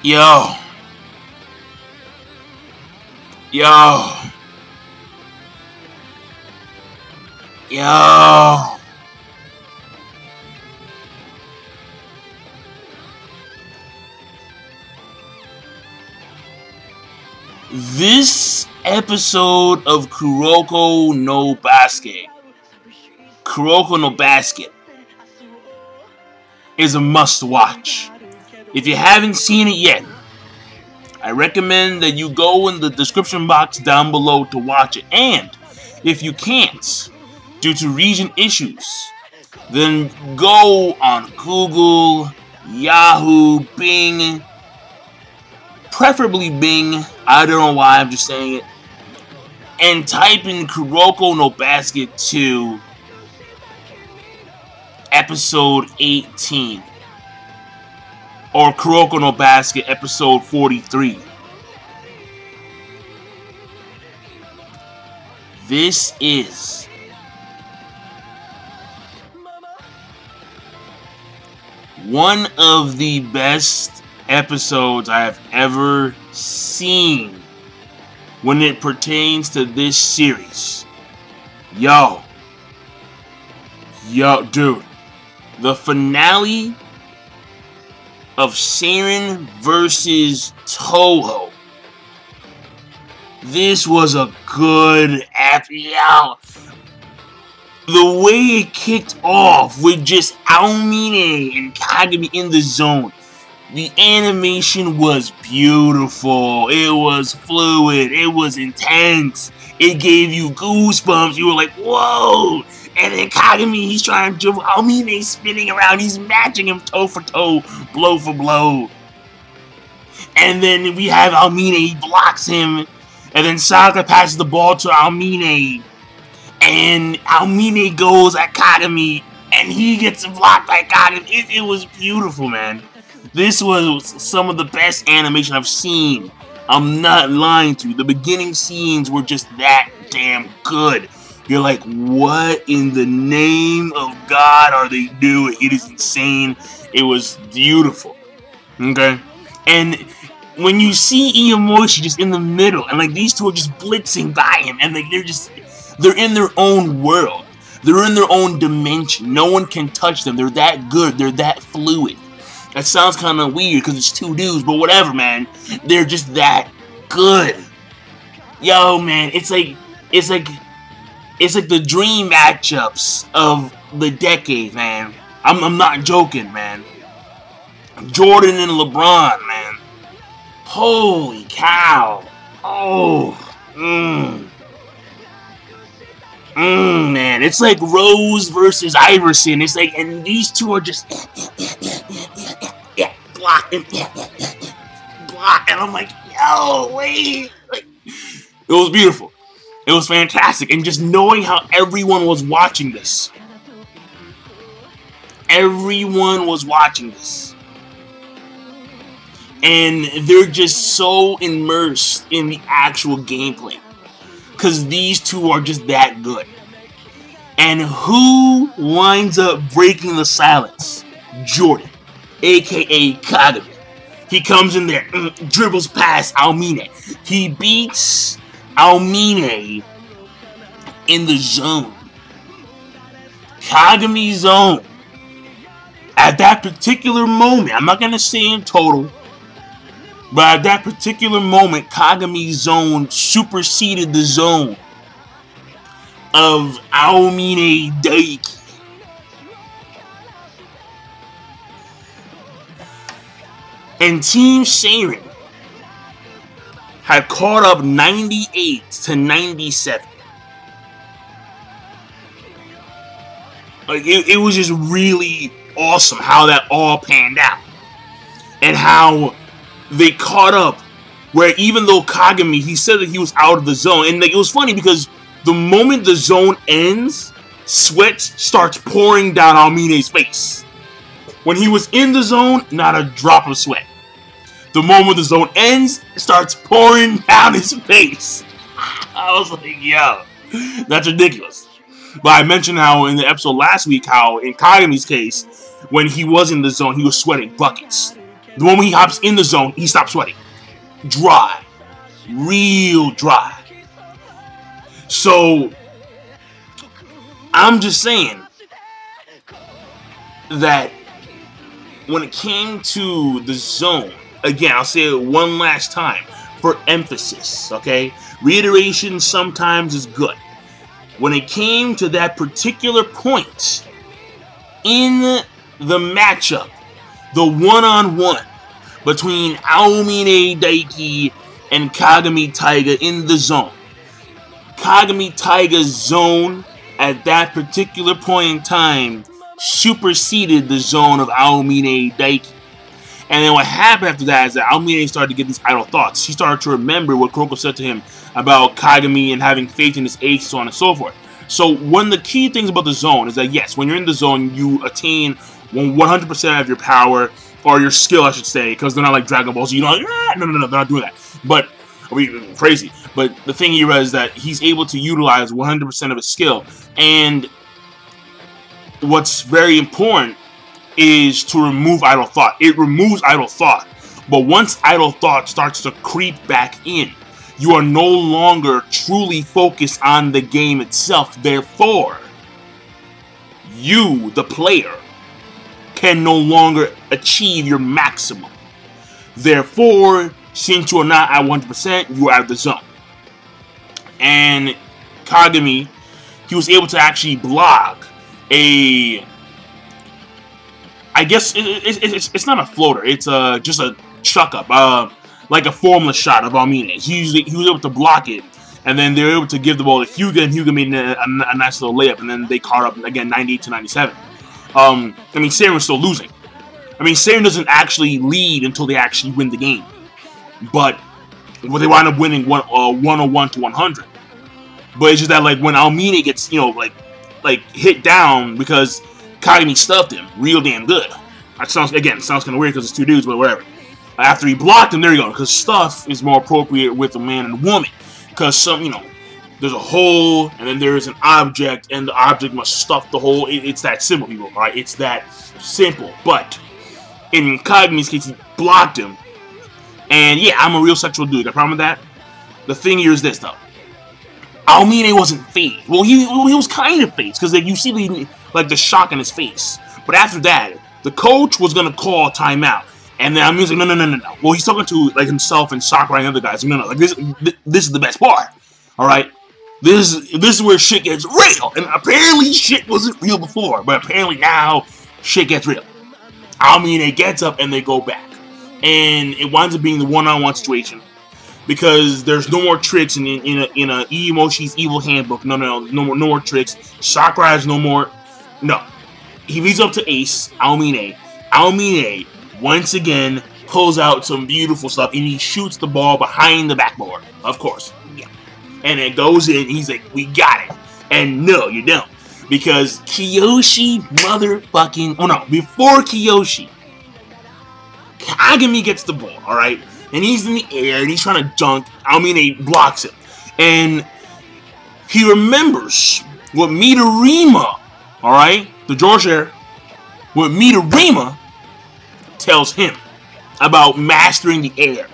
Yo. Yo. Yo. This episode of Kuroko no Basket is a must watch. If you haven't seen it yet, I recommend that you go in the description box down below to watch it. And if you can't, due to region issues, then go on Google, Yahoo, Bing, preferably Bing, I don't know why, I'm just saying it, and type in Kuroko no Basket 2, episode 18, or Kuroko no Basket, episode 43. This is one of the best episodes I have ever seen when it pertains to this series. Yo, dude, the finale of Seirin versus Toho. This was a good episode. The way it kicked off with just Aomine and Kagami in the zone. The animation was beautiful. It was fluid. It was intense. It gave you goosebumps. You were like, whoa. And then Kagami, he's trying to jump. Aomine's spinning around. He's matching him toe for toe, blow for blow. And then we have Aomine. He blocks him. And then Saka passes the ball to Aomine. And Aomine goes at Kagami. And he gets blocked by Kagami. It was beautiful, man. This was some of the best animation I've seen. I'm not lying to you. The beginning scenes were just that damn good. You're like, what in the name of God are they doing? It is insane. It was beautiful. Okay? And when you see Iyamoshi just in the middle, and like these two are just blitzing by him, and like they're in their own world. They're in their own dimension. No one can touch them. They're that good. They're that fluid. That sounds kind of weird because it's two dudes, but whatever, man. They're just that good. Yo, man, it's like the dream matchups of the decade, man. I'm not joking, man. Jordan and LeBron, man. Holy cow. Oh, man. It's like Rose versus Iverson. It's like, and these two are just block and block, and I'm like, yo, wait. Like, it was beautiful. It was fantastic, and just knowing how everyone was watching this. Everyone was watching this. And they're just so immersed in the actual gameplay. Because these two are just that good. And who winds up breaking the silence? Jordan, a.k.a. Kagami. He comes in there, dribbles past Aomine. He beats Aomine in the zone. Kagami zone. At that particular moment, I'm not going to say in total, but at that particular moment, Kagami zone superseded the zone of Aomine Daiki. And Team Seirin had caught up 98 to 97. Like, it was just really awesome how that all panned out. And how they caught up, where even though Kagami, he said that he was out of the zone. And like, it was funny because the moment the zone ends, sweat starts pouring down Aomine's face. When he was in the zone, not a drop of sweat. The moment the zone ends, it starts pouring down his face. I was like, yo, that's ridiculous. But I mentioned how in the episode last week, how in Kagami's case, when he was in the zone, he was sweating buckets. The moment he hops in the zone, he stops sweating. Dry. Real dry. So, I'm just saying that when it came to the zone, again, I'll say it one last time for emphasis, okay? Reiteration sometimes is good. When it came to that particular point in the matchup, the one-on-one between Aomine Daiki and Kagami Taiga in the zone, Kagami Taiga's zone at that particular point in time superseded the zone of Aomine Daiki. And then what happened after that is that Aomine started to get these idle thoughts. She started to remember what Kuroko said to him about Kagami and having faith in his ace, so on and so forth. So one of the key things about the zone is that, yes, when you're in the zone, you attain 100% of your power, or your skill, I should say, because they're not like Dragon Ball Z. You know, like, no, they're not doing that. But, I mean, crazy. But the thing here is that he's able to utilize 100% of his skill. And what's very important is to remove idle thought. It removes idle thought. But once idle thought starts to creep back in, you are no longer truly focused on the game itself. Therefore, you, the player, can no longer achieve your maximum. Therefore, since you are not at 100%, you are out of the zone. And Kagami, he was able to actually block a... I guess it's not a floater. It's just a chuck up, like a formless shot of Aomine. He was able to block it, and then they were able to give the ball to Hyuga, and Hyuga made a nice little layup, and then they caught up again, 98 to 97. I mean, Seirin was still losing. I mean, Seirin doesn't actually lead until they actually win the game, but they wind up winning 101 to 100. But it's just that, like, when Aomine gets, you know, like hit down because Kagami stuffed him real damn good. That sounds kind of weird because it's two dudes, but whatever. After he blocked him, there you go. Because stuff is more appropriate with a man and a woman. Because some, you know, there's a hole, and then there is an object, and the object must stuff the hole. It's that simple, people, alright? It's that simple. But in Kagami's case, he blocked him. And yeah, I'm a real sexual dude. I promise that. The thing here is this, though. Aomine wasn't phased. Well, he was kind of phased, because like, you see the shock in his face. But after that, the coach was going to call a timeout. And then Aomine's like, no. Well, he's talking to like himself and Sakurai and other guys. No, like this is the best part. Alright? This is where shit gets real. And apparently shit wasn't real before. But apparently now, shit gets real. Aomine gets up and they go back. And it winds up being the one-on-one situation. Because there's no more tricks in a Iimoshi's Evil Handbook. No more tricks. Sakurai has no more. No. He leads up to Ace, Aomine. Aomine, once again, pulls out some beautiful stuff, and he shoots the ball behind the backboard. Of course. Yeah. And it goes in, he's like, we got it. And no, you don't. Because Kiyoshi motherfucking... Oh no, before Kiyoshi, Kagami gets the ball, alright? And he's in the air, and he's trying to dunk. Aomine blocks him. And he remembers what Midorima, alright? The Georgia, what Midorima tells him about mastering the air.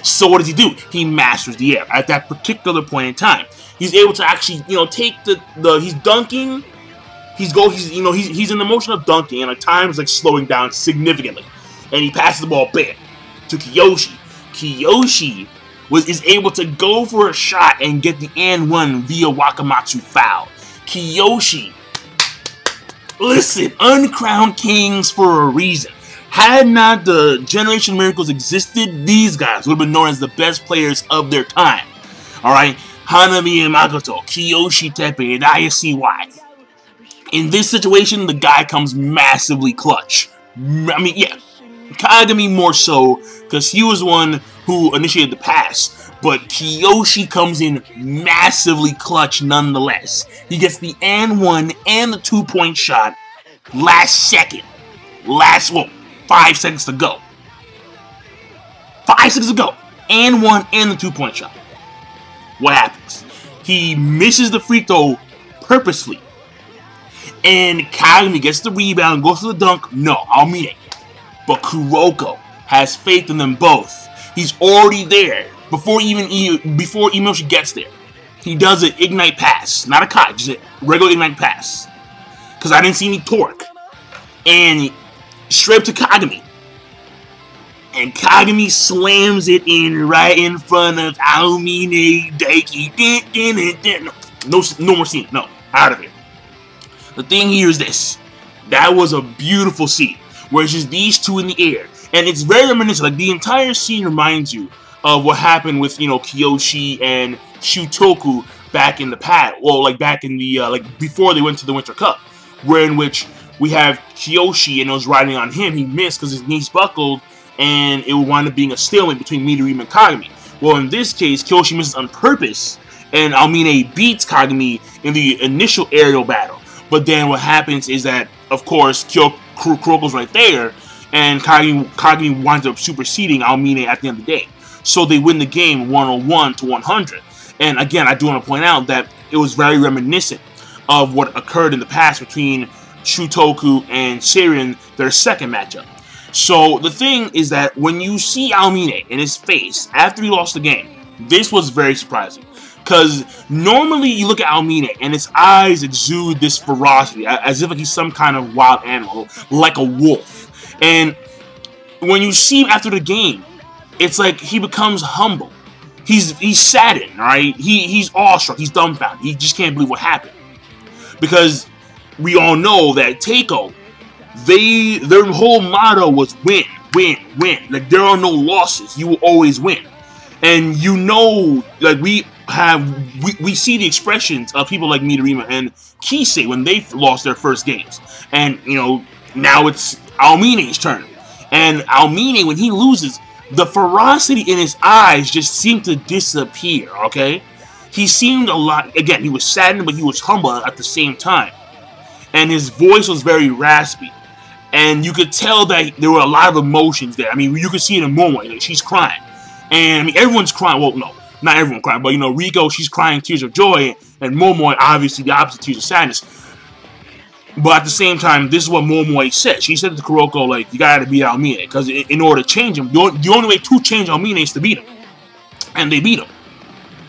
So what does he do? He masters the air. At that particular point in time, he's able to actually, you know, take he's dunking. He's in the motion of dunking, and at times like slowing down significantly. And he passes the ball bam to Kiyoshi. Kiyoshi is able to go for a shot and get the and one via Wakamatsu foul. Kiyoshi, listen, uncrowned kings for a reason. Had not the Generation Miracles existed, these guys would have been known as the best players of their time. Alright? Hanami and Makoto, Kiyoshi Teppei, and I see why. In this situation, the guy comes massively clutch. I mean, yeah. Kagami more so, because he was one who initiated the pass. But Kiyoshi comes in massively clutch nonetheless. He gets the and one and the 2-point shot last second. 5 seconds to go. 5 seconds to go. And one and the 2-point shot. What happens? He misses the free throw purposely. And Kagami gets the rebound, goes to the dunk. No, Aomine. But Kuroko has faith in them both. He's already there before Emoshi gets there. He does an Ignite pass, not a Kai, just a regular Ignite pass. Because I didn't see any torque. And straight up to Kagami. And Kagami slams it in right in front of Aomine Daiki. No more scene. No, out of here. The thing here is this. That was a beautiful scene. Where it's just these two in the air. And it's very reminiscent. Like, the entire scene reminds you of what happened with, you know, Kyoshi and Shutoku back in the past. Well, like, back in the, like, before they went to the Winter Cup. Where in which we have Kyoshi and it was riding on him. He missed because his knees buckled. And it would wind up being a stalemate between Midorima and Kagami. Well, in this case, Kyoshi misses on purpose. And Aomine beats Kagami in the initial aerial battle. But then what happens is that, of course, Kuroko's right there. And Kagami winds up superseding Aomine at the end of the day. So they win the game 101 to 100. And again, I do want to point out that it was very reminiscent of what occurred in the past between Shutoku and Seirin, their second matchup. So the thing is that when you see Aomine in his face after he lost the game, this was very surprising. Because normally you look at Aomine and his eyes exude this ferocity, as if like he's some kind of wild animal, like a wolf. And when you see him after the game, it's like he becomes humble. He's saddened, right? He's awestruck, he's dumbfounded. He just can't believe what happened. Because we all know that Toho, their whole motto was win, win, win. Like, there are no losses. You will always win. And you know, like, we see the expressions of people like Midorima and Kisei when they lost their first games. And, you know, now it's Aomine's turn. And Aomine, when he loses, the ferocity in his eyes just seemed to disappear, okay? He seemed a lot, again, he was saddened, but he was humble at the same time. And his voice was very raspy. And you could tell that there were a lot of emotions there. I mean, you could see it in Momo. Like, she's crying. And, I mean, everyone's crying. Well, no, not everyone crying. But, you know, Riko, she's crying tears of joy. And Momo, obviously, the opposite, tears of sadness. But at the same time, this is what Momo said. She said to Kuroko, like, you gotta beat Aomine. Because in order to change him, the only way to change Aomine is to beat him. And they beat him.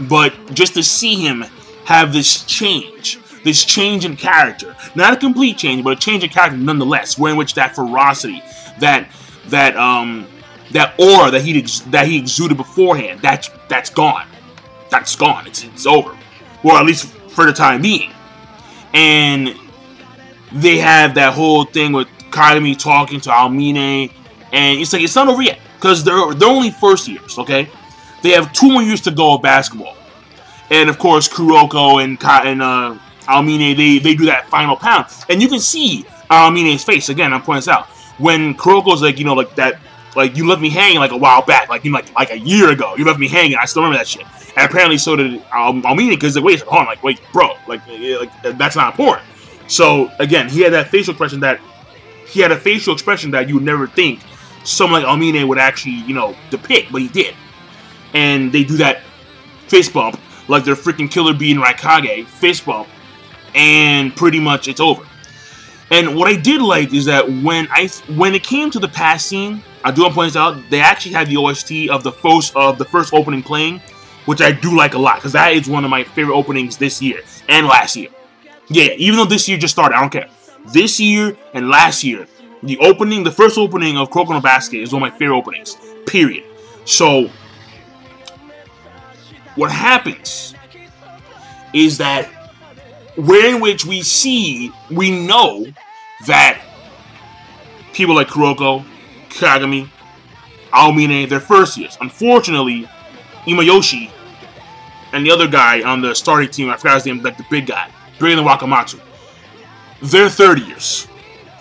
But just to see him have this change in character, not a complete change, but a change in character nonetheless, where in which that ferocity, that aura that he exuded beforehand, that's gone. That's gone. It's over. Or at least for the time being. And they have that whole thing with Kagami talking to Aomine, and it's like it's not over yet because they're only first years, okay? They have 2 more years to go of basketball, and of course Kuroko and Aomine, they do that final pound, and you can see Aomine's face again. I'm pointing this out when Kuroko's like, you know, like that, like you left me hanging like a while back, like you know, like a year ago, you left me hanging. I still remember that shit, and apparently so did Aomine because like, wait, hold on, like wait, bro, like that's not important. So again, he had that facial expression that you would never think someone like Aomine would actually, you know, depict, but he did. And they do that fist bump like they're freaking Killer Bee and Raikage fist bump, and pretty much it's over. And what I did like is that when it came to the past scene, I do want to point this out, they actually had the OST of the first opening playing, which I do like a lot because that is one of my favorite openings this year and last year. Yeah, even though this year just started, I don't care. This year and last year, the first opening of Kuroko no Basket is one of my favorite openings. Period. So, what happens is that where in which we know that people like Kuroko, Kagami, Aomine, they're first years. Unfortunately, Imayoshi and the other guy on the starting team, I forgot his name, like the big guy, Dragon Wakamatsu, they're third years.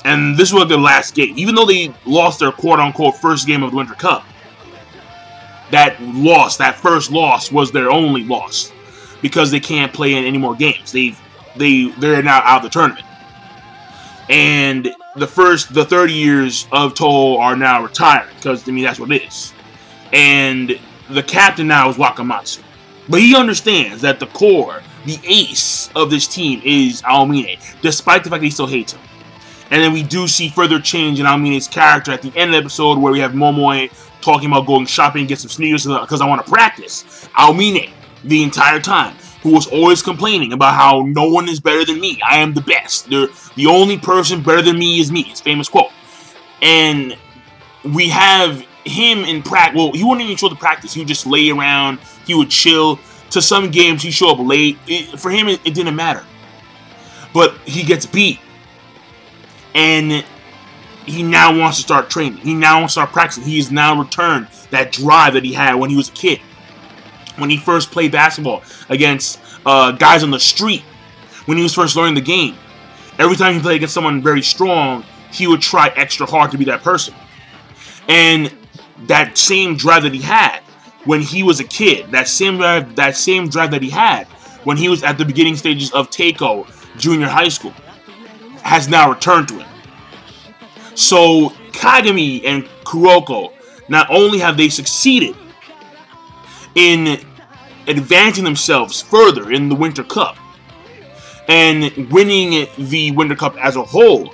And this was their last game. Even though they lost their quote-unquote first game of the Winter Cup, that first loss was their only loss. Because they can't play in any more games. They're now out of the tournament. And the 30 years of Toho are now retiring. Because, I mean, that's what it is. And the captain now is Wakamatsu. But he understands that the core, the ace of this team is Aomine, despite the fact that he still hates him. And then we do see further change in Aomine's character at the end of the episode, where we have Momoe talking about going shopping and get some sneakers because I want to practice. Aomine, the entire time, who was always complaining about how no one is better than me. I am the best. The only person better than me is me. His famous quote. And we have him in practice. Well, he wouldn't even show the practice. He would just lay around. He would chill. To some games, he'd show up late. For him, it didn't matter. But he gets beat. And he now wants to start training. He now wants to start practicing. He has now returned that drive that he had when he was a kid. When he first played basketball against guys on the street. When he was first learning the game. Every time he played against someone very strong, he would try extra hard to be that person. And that same drive that he had when he was a kid, that same drive that he had when he was at the beginning stages of Toho junior high school, has now returned to him. So Kagami and Kuroko, not only have they succeeded in advancing themselves further in the Winter Cup and winning the Winter Cup as a whole,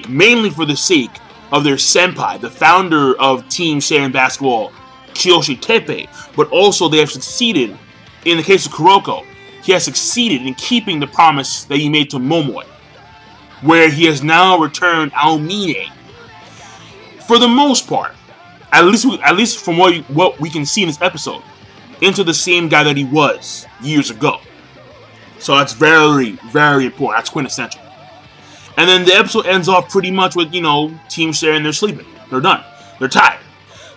mainly for the sake of their senpai, the founder of Team Seirin Basketball, Kiyoshi Teppei, but also they have succeeded, in the case of Kuroko, he has succeeded in keeping the promise that he made to Momoe, where he has now returned Aomine, for the most part, at least from what we can see in this episode, into the same guy that he was years ago. So that's very, very important. That's quintessential. And then the episode ends off pretty much with, you know, Team Seirin, they're sleeping. They're done. They're tired.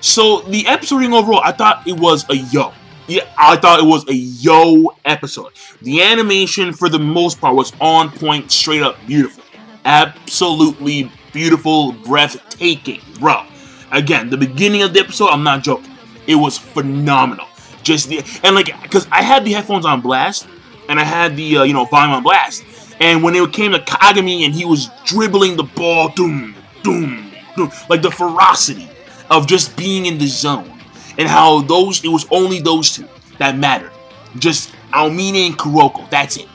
So the episode rating overall, I thought it was a yo. Yeah, I thought it was a yo episode. The animation, for the most part, was on point, straight up beautiful. Absolutely beautiful, breathtaking, bro. Again, the beginning of the episode, I'm not joking. It was phenomenal. Because I had the headphones on blast, and I had the, volume on blast. And when it came to Kagami and he was dribbling the ball, doom, doom, doom, like the ferocity of just being in the zone. And how it was only those two that mattered. Just Aomine and Kuroko, that's it.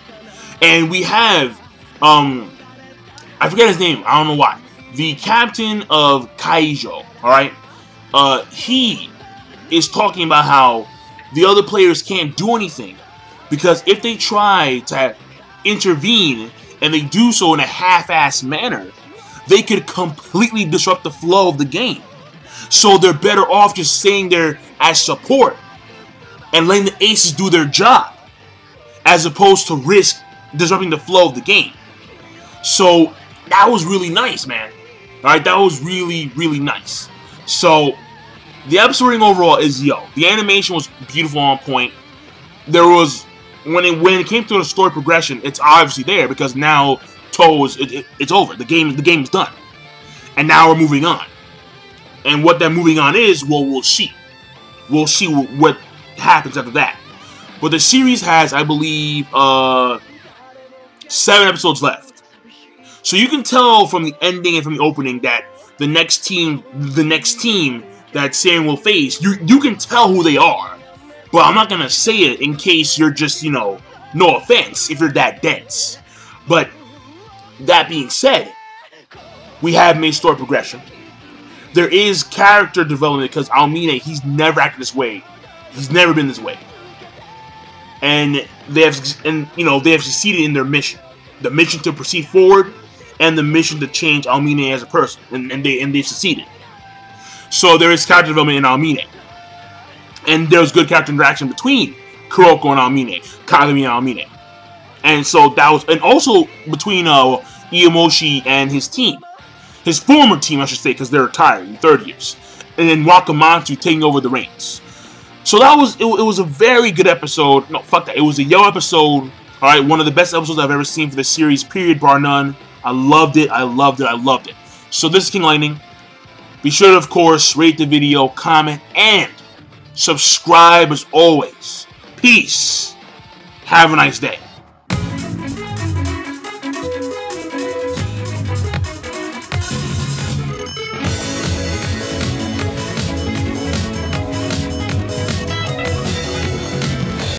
And we have, I forget his name, I don't know why. The captain of Kaijo, alright? He is talking about how the other players can't do anything. Because if they try to intervene, and they do so in a half-assed manner, they could completely disrupt the flow of the game. So they're better off just staying there as support and letting the aces do their job, as opposed to risk disrupting the flow of the game. So that was really nice, man. Alright, that was really, really nice. So the episode rating overall is yo. The animation was beautiful, on point. There was, when it came to the story progression, it's obviously there because now Toho it's over. The game's done, and now we're moving on. And what that moving on is, well, we'll see. We'll see what happens after that. But the series has, I believe, 7 episodes left. So you can tell from the ending and from the opening that the next team that Seirin will face, you can tell who they are. But I'm not gonna say it in case you're just, no offense, if you're that dense. But that being said, we have made story progression. There is character development because Aomine, he's never acted this way. He's never been this way. And they have succeeded in their mission. The mission to proceed forward and the mission to change Aomine as a person. And they've succeeded. So there is character development in Aomine. And there was good character interaction between Kuroko and Aomine, Kagami and Aomine. And so that was, and also between Iyamoshi and his team. His former team, I should say, because they're retired in 3rd years. And then Wakamatsu taking over the reins. So that was, it was a very good episode. No, fuck that. It was a yo episode. Alright, one of the best episodes I've ever seen for the series, period, bar none. I loved it, I loved it, I loved it. So this is King Lightning. Be sure to, of course, rate the video, comment, and subscribe as always. Peace. Have a nice day.